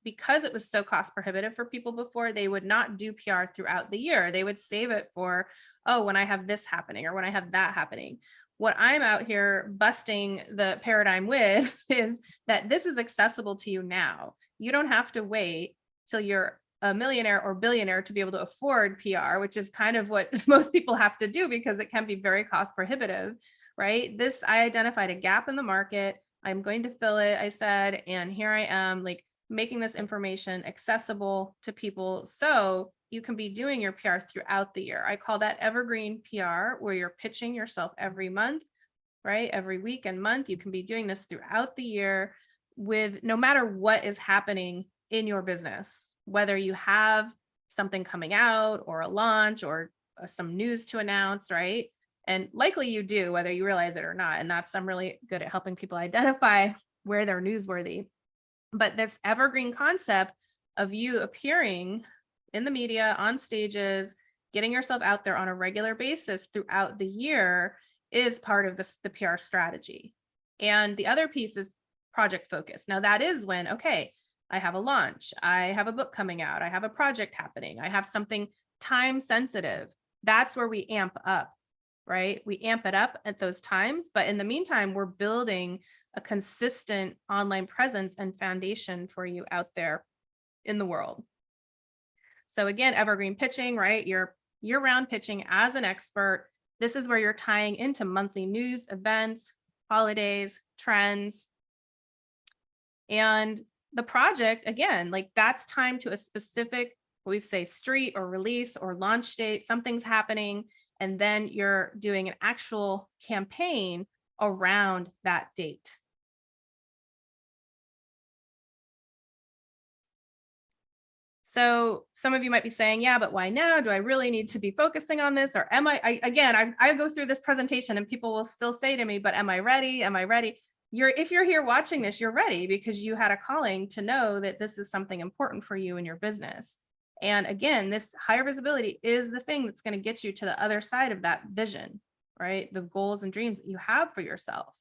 because it was so cost prohibitive for people before, they would not do PR throughout the year. They would save it for, when I have this happening or when I have that happening. What I'm out here busting the paradigm with is that this is accessible to you now. You don't have to wait till you're a millionaire or billionaire to be able to afford PR, which is kind of what most people have to do, because it can be very cost prohibitive, right? I identified a gap in the market. I'm going to fill it, I said, and here I am, like, making this information accessible to people so you can be doing your PR throughout the year. I call that evergreen PR, where you're pitching yourself every month, right? Every week and month. You can be doing this throughout the year, with no matter what is happening in your business, whether you have something coming out or a launch or some news to announce, right? And likely you do, whether you realize it or not. And I'm really good at helping people identify where they're newsworthy. But this evergreen concept of you appearing in the media, on stages, getting yourself out there on a regular basis throughout the year is part of the PR strategy. And the other piece is project focus. Now that is when, okay, I have a launch, I have a book coming out, I have a project happening, I have something time sensitive. That's where we amp up, right? We amp it up at those times. But in the meantime, we're building a consistent online presence and foundation for you out there in the world. So again, evergreen pitching, right? You're year-round pitching as an expert. This is where you're tying into monthly news, events, holidays, trends. And the project, again, like, that's timed to a specific, we say, street or release or launch date, something's happening. And then you're doing an actual campaign around that date. So some of you might be saying, yeah, but why now? Do I really need to be focusing on this? Or am I go through this presentation and people will still say to me, but am I ready? Am I ready? If you're here watching this, you're ready because you had a calling to know that this is something important for you in your business. And again, this higher visibility is the thing that's going to get you to the other side of that vision, right? The goals and dreams that you have for yourself.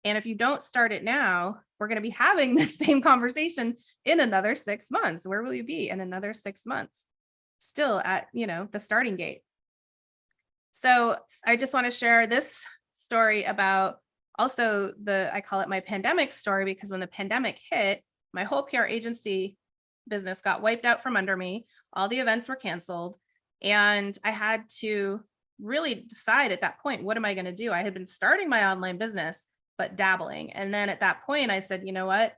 And if you don't start it now, we're going to be having this same conversation in another 6 months. Where will you be in another 6 months? Still at, the starting gate. So I just want to share this story about also I call it my pandemic story, because when the pandemic hit, my whole PR agency business got wiped out from under me. All the events were canceled. And I had to really decide at that point, what am I going to do? I had been starting my online business, but dabbling. And then at that point, I said, you know what?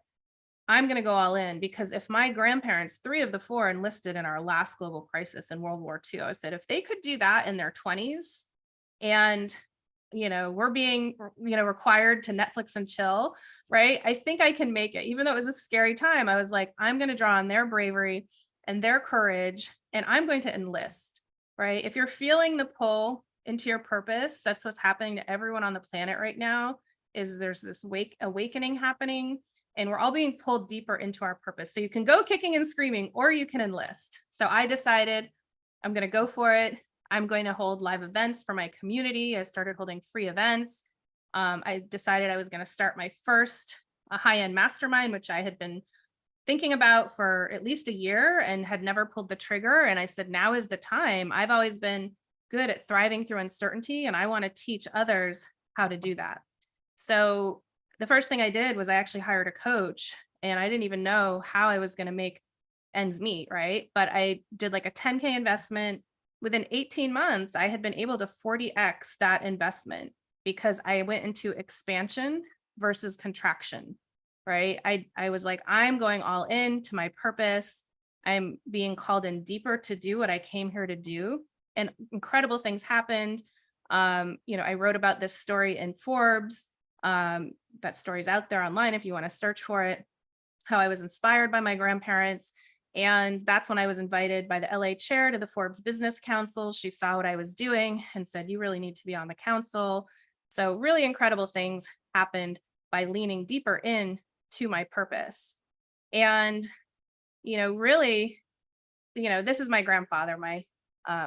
I'm going to go all in, because if my grandparents, 3 of the 4 enlisted in our last global crisis in World War II, I said, if they could do that in their 20s and, we're being, required to Netflix and chill, right? I think I can make it. Even though it was a scary time, I was like, I'm going to draw on their bravery and their courage, and I'm going to enlist, right? If you're feeling the pull into your purpose, that's what's happening to everyone on the planet right now, is there's this awakening happening, and we're all being pulled deeper into our purpose. So you can go kicking and screaming, or you can enlist. So I decided I'm going to go for it. I'm going to hold live events for my community. I started holding free events. I decided I was going to start my first high-end mastermind, which I had been thinking about for at least a year and had never pulled the trigger. And I said, now is the time. I've always been good at thriving through uncertainty, and I want to teach others how to do that. So the first thing I did was I actually hired a coach, and I didn't even know how I was going to make ends meet, right? But I did like a 10K investment. Within 18 months, I had been able to 40x that investment, because I went into expansion versus contraction, right? I was like, I'm going all in to my purpose. I'm being called in deeper to do what I came here to do. And incredible things happened. I wrote about this story in Forbes. That story's out there online if you want to search for it, how I was inspired by my grandparents. And that's when I was invited by the LA chair to the Forbes Business Council. She saw what I was doing and said, you really need to be on the council. So really incredible things happened by leaning deeper in to my purpose. And, really, this is my grandfather, my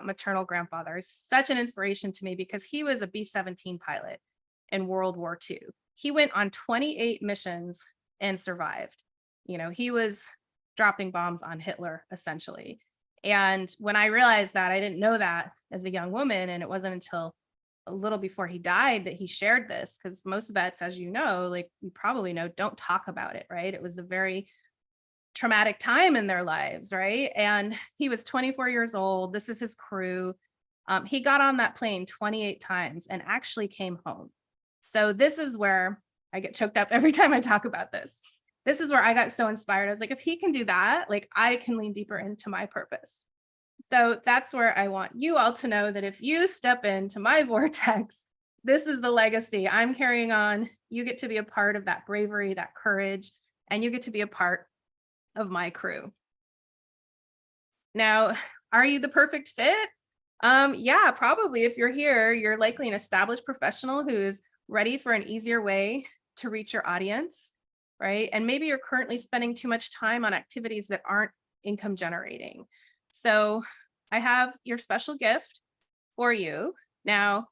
maternal grandfather, is such an inspiration to me, because he was a B-17 pilot in World War II. He went on 28 missions and survived. He was dropping bombs on Hitler, essentially. And when I realized that, I didn't know that as a young woman. And it wasn't until a little before he died that he shared this, because most vets, as you know, like you probably know, don't talk about it, right? It was a very traumatic time in their lives, right? And he was 24 years old. This is his crew. He got on that plane 28 times and actually came home. So this is where I get choked up every time I talk about this. This is where I got so inspired. I was like, if he can do that, like I can lean deeper into my purpose. So that's where I want you all to know that if you step into my vortex, this is the legacy I'm carrying on. You get to be a part of that bravery, that courage, and you get to be a part of my crew. Now, are you the perfect fit? Yeah, probably. If you're here, you're likely an established professional who's ready for an easier way to reach your audience, right? And maybe you're currently spending too much time on activities that aren't income generating. So I have your special gift for you. Now,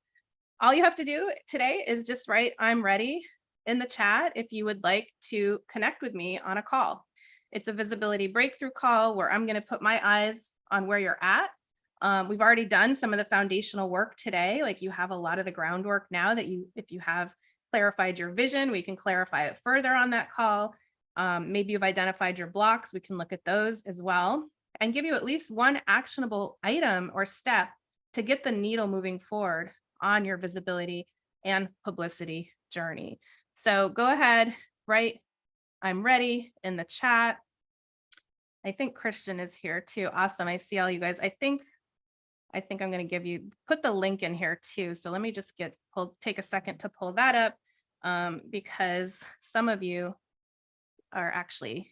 all you have to do today is just write "I'm ready" in the chat if you would like to connect with me on a call. It's a visibility breakthrough call where I'm going to put my eyes on where you're at. We've already done some of the foundational work today. Like you have a lot of the groundwork now that if you have clarified your vision, we can clarify it further on that call. Maybe you've identified your blocks. We can look at those as well and give you at least one actionable item or step to get the needle moving forward on your visibility and publicity journey. So go ahead, write "I'm ready" in the chat. I think Christian is here too. Awesome. I see all you guys. I think I'm going to put the link in here too. So let me just take a second to pull that up, because some of you are actually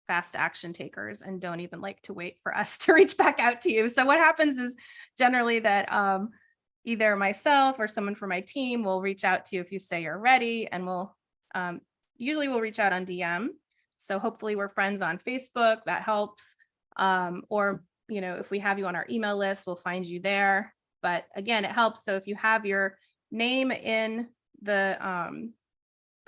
fast action takers and don't even like to wait for us to reach back out to you. So what happens is generally that either myself or someone from my team will reach out to you if you say you're ready, and usually we'll reach out on DM. So hopefully we're friends on Facebook, that helps. Or, if we have you on our email list, we'll find you there. But again, it helps. So if you have your name in the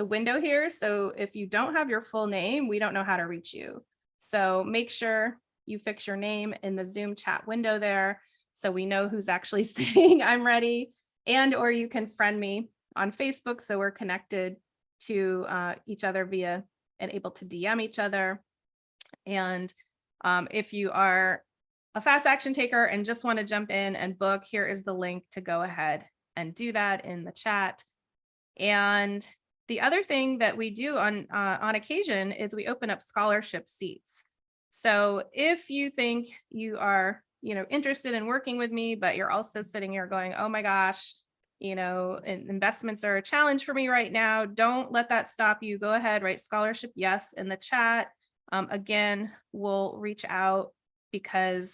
window here, so if you don't have your full name, we don't know how to reach you. So make sure you fix your name in the Zoom chat window there, so we know who's actually saying I'm ready. And or you can friend me on Facebook, so we're connected to each other via and able to DM each other. And if you are a fast action taker and just want to jump in and book, here is the link to go ahead and do that in the chat. And the other thing that we do on occasion is we open up scholarship seats. So if you think you are, interested in working with me, but you're also sitting here going, oh my gosh, investments are a challenge for me right now, don't let that stop you. Go ahead, write scholarship yes in the chat. Again, we'll reach out because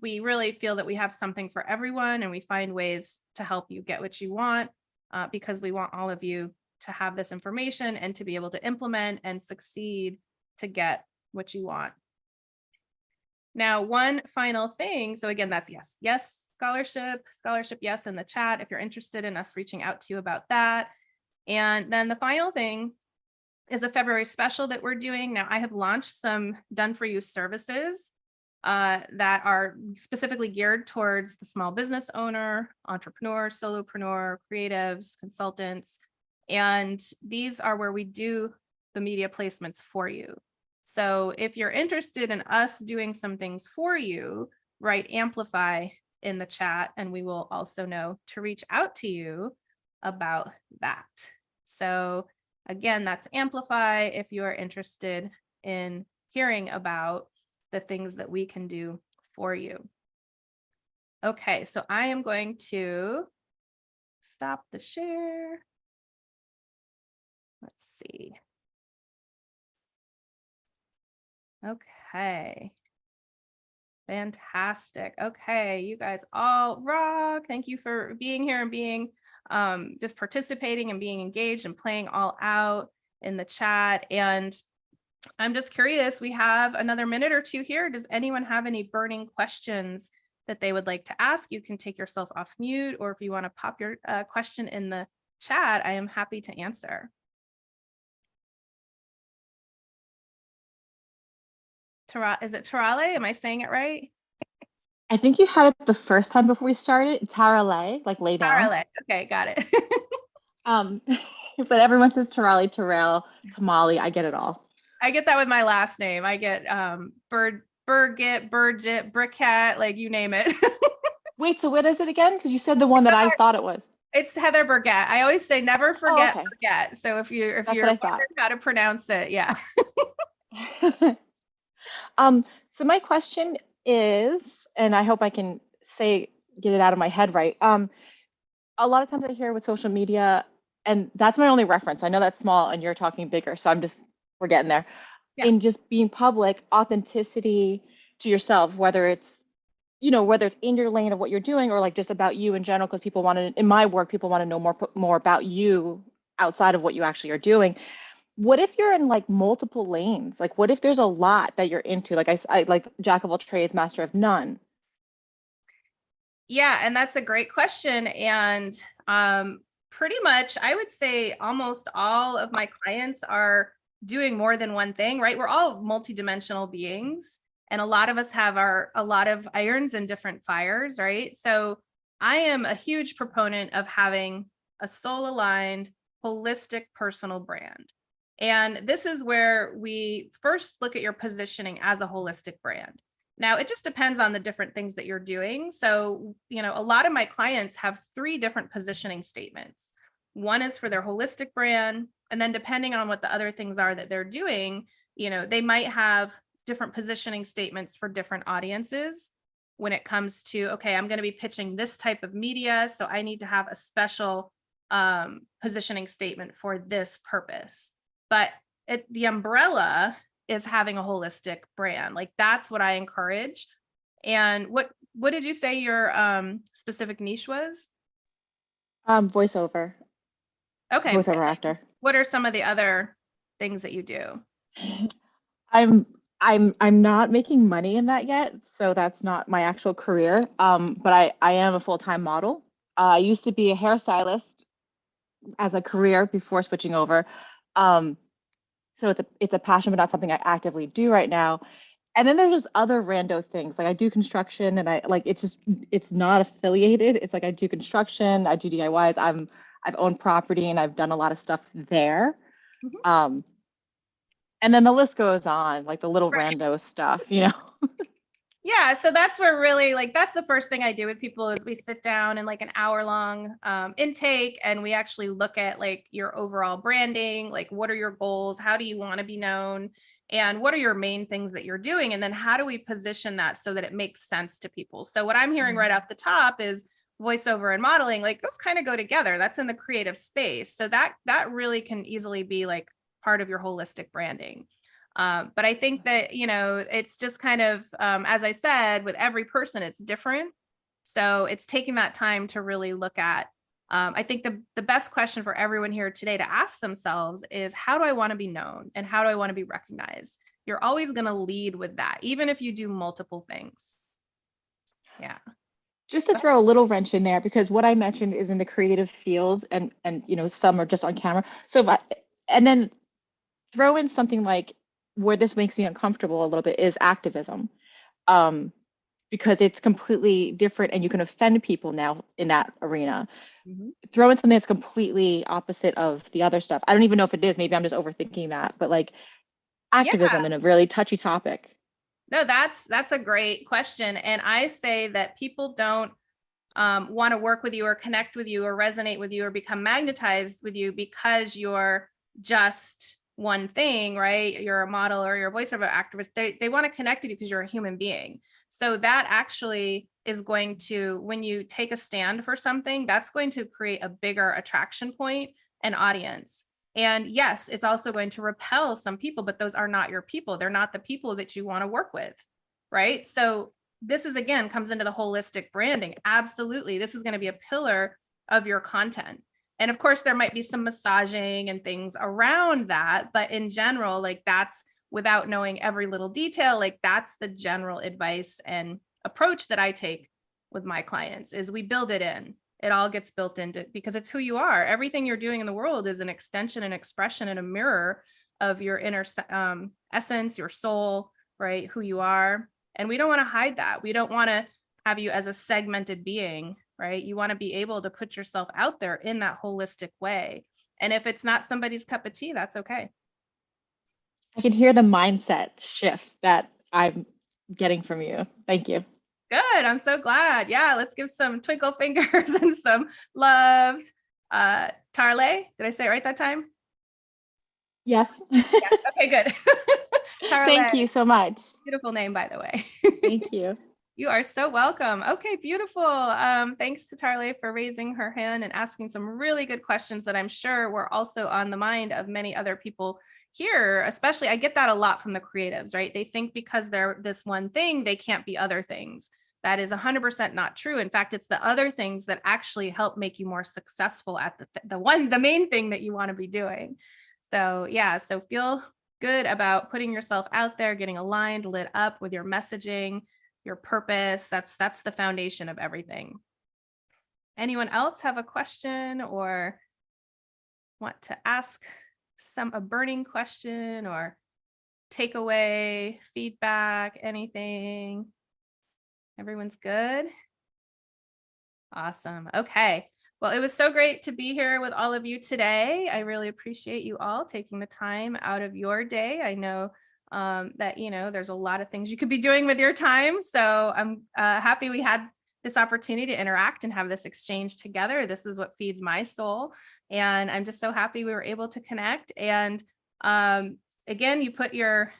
we really feel that we have something for everyone, and we find ways to help you get what you want, because we want all of you to have this information and to be able to implement and succeed to get what you want. Now, one final thing. So again, that's yes, scholarship yes in the chat if you're interested in us reaching out to you about that. And then the final thing is a February special that we're doing. Now, I have launched some done for you services that are specifically geared towards the small business owner, entrepreneur, solopreneur, creatives, consultants. And these are where we do the media placements for you. So if you're interested in us doing some things for you, write amplify in the chat, and we will also know to reach out to you about that. So again, that's amplify if you are interested in hearing about the things that we can do for you. Okay, so I am going to stop the share. Let's see. Okay. Fantastic. Okay, you guys all rock. Thank you for being here and being just participating and being engaged and playing all out in the chat. And I'm just curious, we have another minute or two here. Does anyone have any burning questions that they would like to ask? You can take yourself off mute, or if you want to pop your question in the chat, I am happy to answer. Is it Tarale? Am I saying it right? I think you had it the first time before we started. It's Tarale, like lay down. Tarale. Okay, got it. But everyone says Tarale, Terrell, Tamale. I get it all. I get that with my last name. I get Burgett, Burgett, Brickett, like you name it. Wait, so what is it again? Because you said the one that I thought it was. It's Heather Burgett. I always say never forget Burgett. So if you're wondering how to pronounce it, yeah. So my question is, and I hope I can get it out of my head right. A lot of times I hear with social media, and that's my only reference. I know that's small and you're talking bigger, so we're getting there. Yeah. In just being public, authenticity to yourself, whether it's in your lane of what you're doing or like just about you in general, because people in my work, people want to know more about you outside of what you actually are doing. What if you're in like multiple lanes? Like, what if there's a lot that you're into? Like I like jack of all trades, master of none. Yeah, and that's a great question. And pretty much, I would say almost all of my clients are doing more than one thing, right? We're all multidimensional beings, and a lot of us have a lot of irons in different fires, right? So I am a huge proponent of having a soul-aligned, holistic personal brand. And this is where we first look at your positioning as a holistic brand. Now, it just depends on the different things that you're doing. So, a lot of my clients have 3 different positioning statements. One is for their holistic brand. And then depending on what the other things are that they're doing, they might have different positioning statements for different audiences when it comes to, okay, I'm going to be pitching this type of media, so I need to have a special positioning statement for this purpose. But the umbrella is having a holistic brand. Like that's what I encourage. And what did you say your specific niche was? Voiceover, Okay. And voiceover actor. what are some of the other things that you do? I'm I'm not making money in that yet, so that's not my actual career. But I am a full-time model. I used to be a hairstylist as a career before switching over. Um, so it's a passion, but not something I actively do right now. And then there's just other rando things. Like I do construction and I like it's not affiliated. It's like I do construction, I do DIYs. I've owned property and I've done a lot of stuff there. Mhm. Um, and then the list goes on, like the little Right. rando stuff, you know. Yeah, so that's where really like that's the first thing I do with people is we sit down in like an hour long intake and we actually look at like your overall branding, like what are your goals, how do you want to be known, and what are your main things that you're doing, and then how do we position that so that it makes sense to people. So what I'm hearing right off the top is voiceover and modeling, like those kind of go together. That's in the creative space, so that really can easily be like part of your holistic branding. But I think that, it's just kind of, as I said, with every person, it's different. So it's taking that time to really look at. I think the best question for everyone here today to ask themselves is, how do I want to be known and how do I want to be recognized? You're always going to lead with that, even if you do multiple things. Yeah. Just to throw a little wrench in there, because what I mentioned is in the creative field and some are just on camera. So and then throw in something like where this makes me uncomfortable a little bit is activism. Um, because it's completely different and you can offend people now in that arena. Mhm. Throw in something that's completely opposite of the other stuff. I don't even know if it is, maybe I'm just overthinking that, but like Yeah. activism in a really touchy topic. No, that's a great question. And I say that people don't want to work with you or connect with you or resonate with you or become magnetized with you because you're just one thing, right? You're a model or you're a voiceover activist. They want to connect with you because you're a human being. So that actually is going to, when you take a stand for something, that's going to create a bigger attraction point and audience. And yes, it's also going to repel some people, but those are not your people. They're not the people that you want to work with, right? So this is, again, comes into the holistic branding. Absolutely. This is going to be a pillar of your content. And of course, there might be some massaging and things around that. But in general, like that's without knowing every little detail, like that's the general advice and approach that I take with my clients is we build it in. It all gets built into because it's who you are. Everything you're doing in the world is an extension and expression and a mirror of your inner essence, your soul, right? Who you are. And we don't want to hide that. We don't want to have you as a segmented being, right? You want to be able to put yourself out there in that holistic way. And if it's not somebody's cup of tea, that's okay. I can hear the mindset shift that I'm getting from you. Thank you. Good. I'm so glad. Yeah, let's give some twinkle fingers and some love. Tarle, did I say it right that time? Yes. Yes. Okay, good. Thank Tarle, you so much. beautiful name, by the way. Thank you. You are so welcome. Okay, beautiful. Thanks to Tarle for raising her hand and asking some really good questions that I'm sure were also on the mind of many other people here. Especially, I get that a lot from the creatives, right? They think because they're this one thing, they can't be other things. That is 100% not true. In fact, it's the other things that actually help make you more successful at the main thing that you want to be doing. So yeah, so feel good about putting yourself out there, getting aligned, lit up with your messaging, your purpose. That's the foundation of everything. Anyone else have a question or want to ask a burning question or takeaway, feedback, anything? Everyone's good? Awesome. Okay. Well, it was so great to be here with all of you today. I really appreciate you all taking the time out of your day. I know that, there's a lot of things you could be doing with your time. So I'm happy we had this opportunity to interact and have this exchange together. This is what feeds my soul. And I'm just so happy we were able to connect. And again, you put your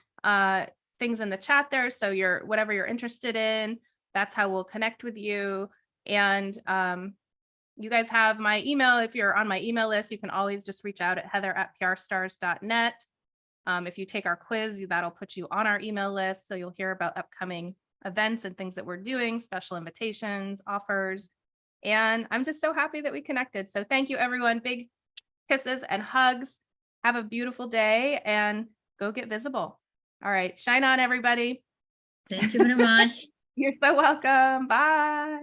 things in the chat there. So whatever you're interested in, that's how we'll connect with you. And you guys have my email. If you're on my email list, you can always just reach out at heather@prstars.net. If you take our quiz, that'll put you on our email list. So you'll hear about upcoming events and things that we're doing, special invitations, offers. And I'm just so happy that we connected. So thank you, everyone. Big kisses and hugs. Have a beautiful day and go get visible. All right. Shine on, everybody. Thank you very much. You're so welcome. Bye.